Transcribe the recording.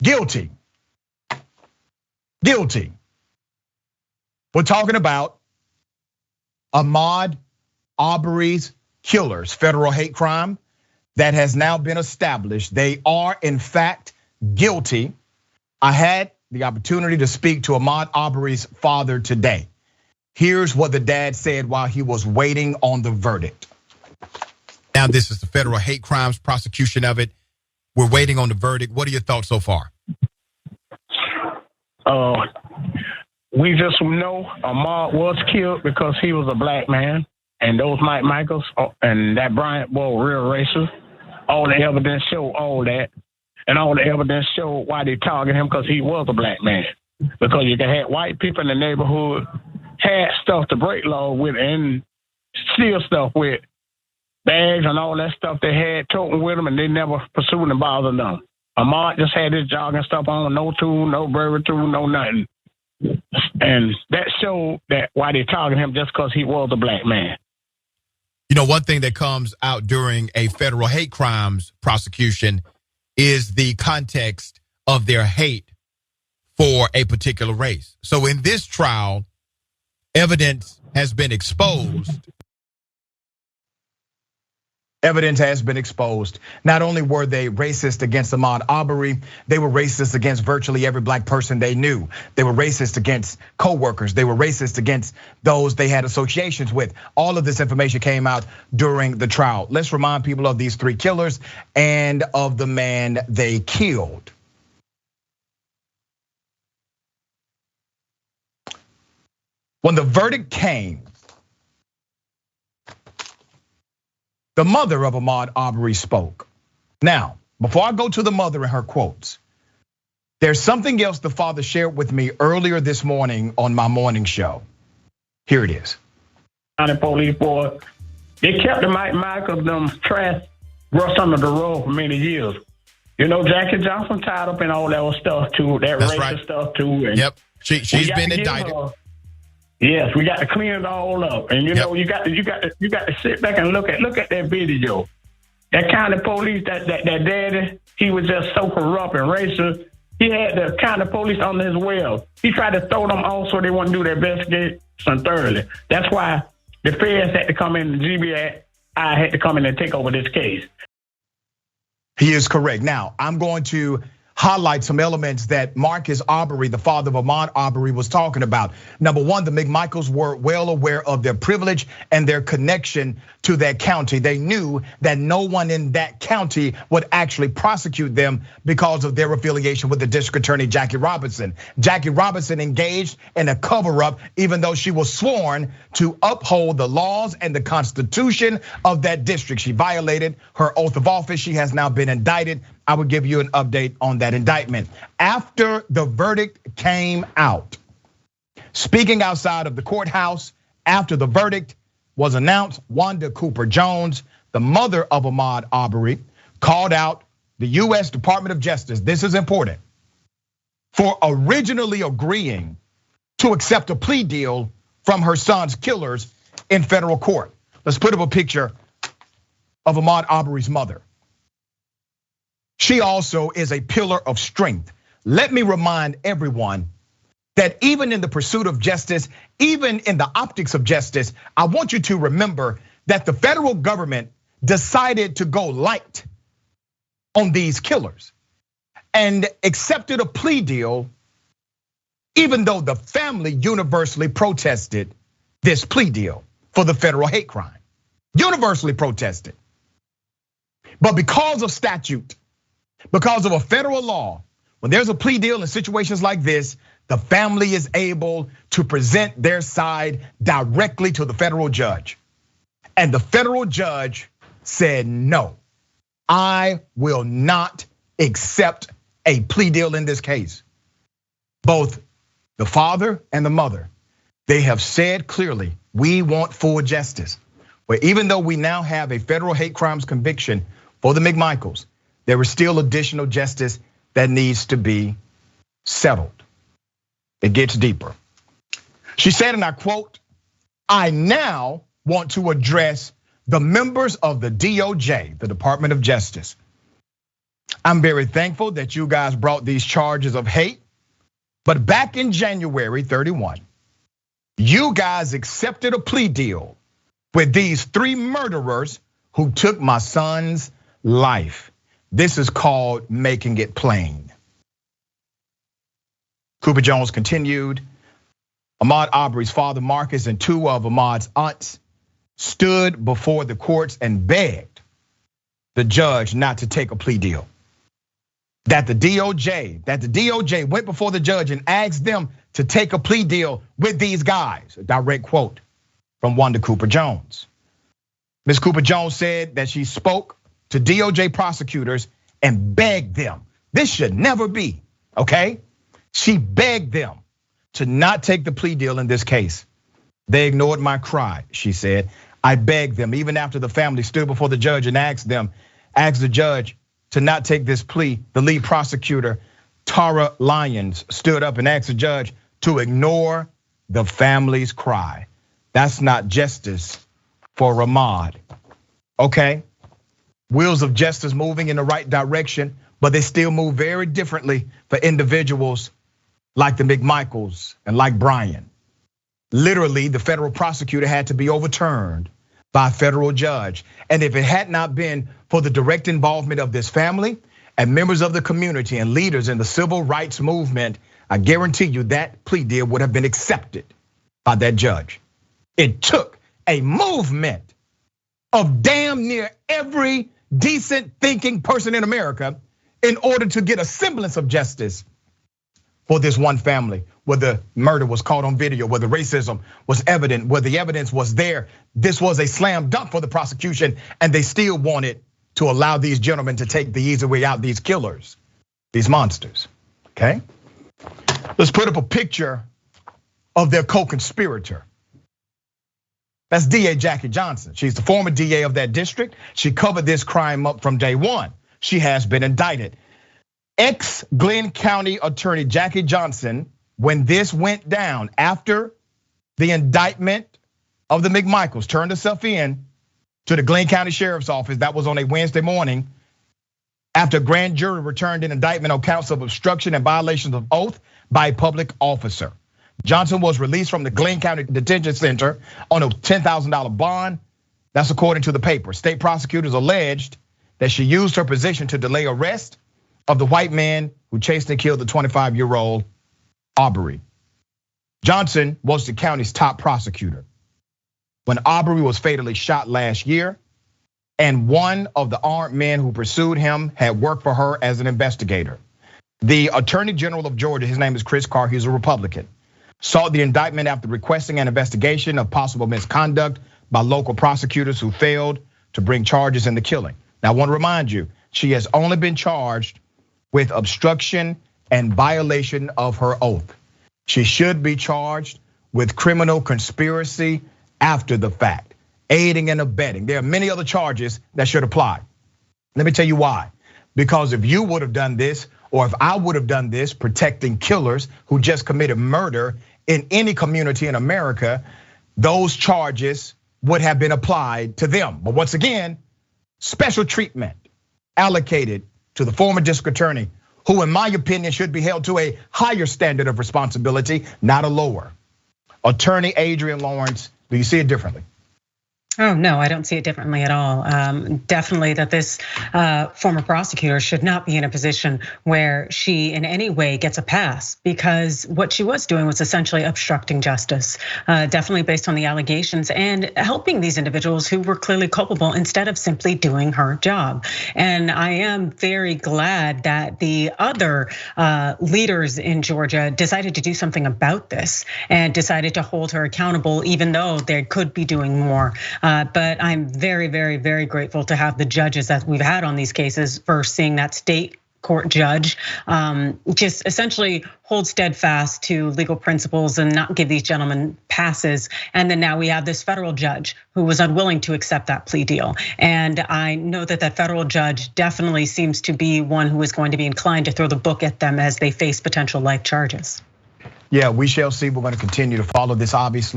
Guilty. Guilty. We're talking about Ahmaud Arbery's killers, federal hate crime that has now been established. They are in fact guilty. I had the opportunity to speak to Ahmaud Arbery's father today. Here's what the dad said while he was waiting on the verdict. Now this is the federal hate crimes prosecution of it. We're waiting on the verdict. What are your thoughts so far? We just know Ahmaud was killed because he was a black man, and those McMichaels and that Bryan were real racist. All the evidence showed all that, and all the evidence showed why they targeted him, because he was a black man. Because you can have white people in the neighborhood had stuff to break law with and steal stuff with, bags and all that stuff they had toting with them, and they never pursued and bothered them. Ahmaud just had his jogging stuff on, no tool, no burberry tool, no nothing. And that showed that why they targeted him, just because he was a black man. You know, one thing that comes out during a federal hate crimes prosecution is the context of their hate for a particular race. So in this trial, evidence has been exposed. Evidence has been exposed. Not only were they racist against Ahmaud Arbery, they were racist against virtually every black person they knew. They were racist against co-workers. They were racist against those they had associations with. All of this information came out during the trial. Let's remind people of these three killers and of the man they killed. When the verdict came, the mother of Ahmaud Arbery spoke. Now, before I go to the mother and her quotes, there's something else the father shared with me earlier this morning on my morning show. Here it is. The police boy, they kept the McMichaels, them trash brushed under the rug for many years. You know, Jackie Johnson tied up in all that stuff too, that That's racist right. stuff too. And yep, she's been indicted. Yes, we got to clean it all up, and you know, you got to sit back and look at that video. That kind of police, that daddy, he was just so corrupt and racist. He had the kind of police on his well. He tried to throw them off so they wouldn't do their investigation thoroughly. That's why the feds had to come in, the GBI had to come in and take over this case. He is correct. Now, I'm going to highlight some elements that Marcus Arbery, the father of Ahmaud Arbery, was talking about. Number one, the McMichaels were well aware of their privilege and their connection to that county. They knew that no one in that county would actually prosecute them because of their affiliation with the district attorney, Jackie Robinson. Jackie Robinson engaged in a cover-up, even though she was sworn to uphold the laws and the constitution of that district. She violated her oath of office. She has now been indicted. I will give you an update on that indictment. After the verdict came out, speaking outside of the courthouse, after the verdict was announced, Wanda Cooper Jones, the mother of Ahmaud Arbery, called out the US Department of Justice, this is important, for originally agreeing to accept a plea deal from her son's killers in federal court. Let's put up a picture of Ahmaud Arbery's mother. She also is a pillar of strength. Let me remind everyone that even in the pursuit of justice, even in the optics of justice, I want you to remember that the federal government decided to go light on these killers and accepted a plea deal, even though the family universally protested this plea deal for the federal hate crime. Universally protested. But because of statute, because of a federal law, when there's a plea deal in situations like this, the family is able to present their side directly to the federal judge. And the federal judge said, no, I will not accept a plea deal in this case. Both the father and the mother, they have said clearly, we want full justice. But even though we now have a federal hate crimes conviction for the McMichaels, there is still additional justice that needs to be settled. It gets deeper. She said, and I quote, I now want to address the members of the DOJ, the Department of Justice. I'm very thankful that you guys brought these charges of hate. But back in January 31, you guys accepted a plea deal with these 3 murderers who took my son's life. This is called making it plain. Cooper Jones continued. Ahmaud Arbery's father, Marcus, and 2 of Ahmaud's aunts stood before the courts and begged the judge not to take a plea deal. That the DOJ went before the judge and asked them to take a plea deal with these guys. A direct quote from Wanda Cooper Jones. Ms. Cooper Jones said that she spoke to DOJ prosecutors and begged them. This should never be, okay? She begged them to not take the plea deal in this case. They ignored my cry, she said. I begged them, even after the family stood before the judge and asked the judge to not take this plea. The lead prosecutor, Tara Lyons, stood up and asked the judge to ignore the family's cry. That's not justice for Ahmaud, okay? Wheels of justice moving in the right direction, but they still move very differently for individuals like the McMichaels and like Bryan. Literally, the federal prosecutor had to be overturned by a federal judge. And if it had not been for the direct involvement of this family and members of the community and leaders in the civil rights movement, I guarantee you that plea deal would have been accepted by that judge. It took a movement of damn near every decent thinking person in America in order to get a semblance of justice for this one family, where the murder was caught on video, where the racism was evident, where the evidence was there. This was a slam dunk for the prosecution, and they still wanted to allow these gentlemen to take the easy way out, these killers, these monsters, okay? Let's put up a picture of their co-conspirator. That's DA Jackie Johnson. She's the former DA of that district. She covered this crime up from day one. She has been indicted. Ex-Glenn County Attorney Jackie Johnson, when this went down, after the indictment of the McMichaels turned herself in to the Glenn County Sheriff's Office, that was on a Wednesday morning, after a grand jury returned an indictment on counts of obstruction and violations of oath by a public officer. Johnson was released from the Glenn County Detention Center on a $10,000 bond. That's according to the paper. State prosecutors alleged that she used her position to delay arrest of the white man who chased and killed the 25-year-old Arbery. Johnson was the county's top prosecutor when Arbery was fatally shot last year, and one of the armed men who pursued him had worked for her as an investigator. The Attorney General of Georgia, his name is Chris Carr, he's a Republican, sought the indictment after requesting an investigation of possible misconduct by local prosecutors who failed to bring charges in the killing. Now, I want to remind you, she has only been charged with obstruction and violation of her oath. She should be charged with criminal conspiracy after the fact, aiding and abetting. There are many other charges that should apply. Let me tell you why. Because if you would have done this, or if I would have done this protecting killers who just committed murder in any community in America, those charges would have been applied to them. But once again, special treatment allocated to the former district attorney, who in my opinion should be held to a higher standard of responsibility, not a lower. Attorney Adrienne Lawrence, do you see it differently? Oh, no, I don't see it differently at all. Definitely that this former prosecutor should not be in a position where she in any way gets a pass, because what she was doing was essentially obstructing justice, definitely based on the allegations and helping these individuals who were clearly culpable instead of simply doing her job. And I am very glad that the other leaders in Georgia decided to do something about this and decided to hold her accountable, even though they could be doing more. But I'm very, very, very grateful to have the judges that we've had on these cases for seeing that state court judge just essentially hold steadfast to legal principles and not give these gentlemen passes. And then now we have this federal judge who was unwilling to accept that plea deal. And I know that that federal judge definitely seems to be one who is going to be inclined to throw the book at them as they face potential life charges. Yeah, we shall see. We're going to continue to follow this, obviously.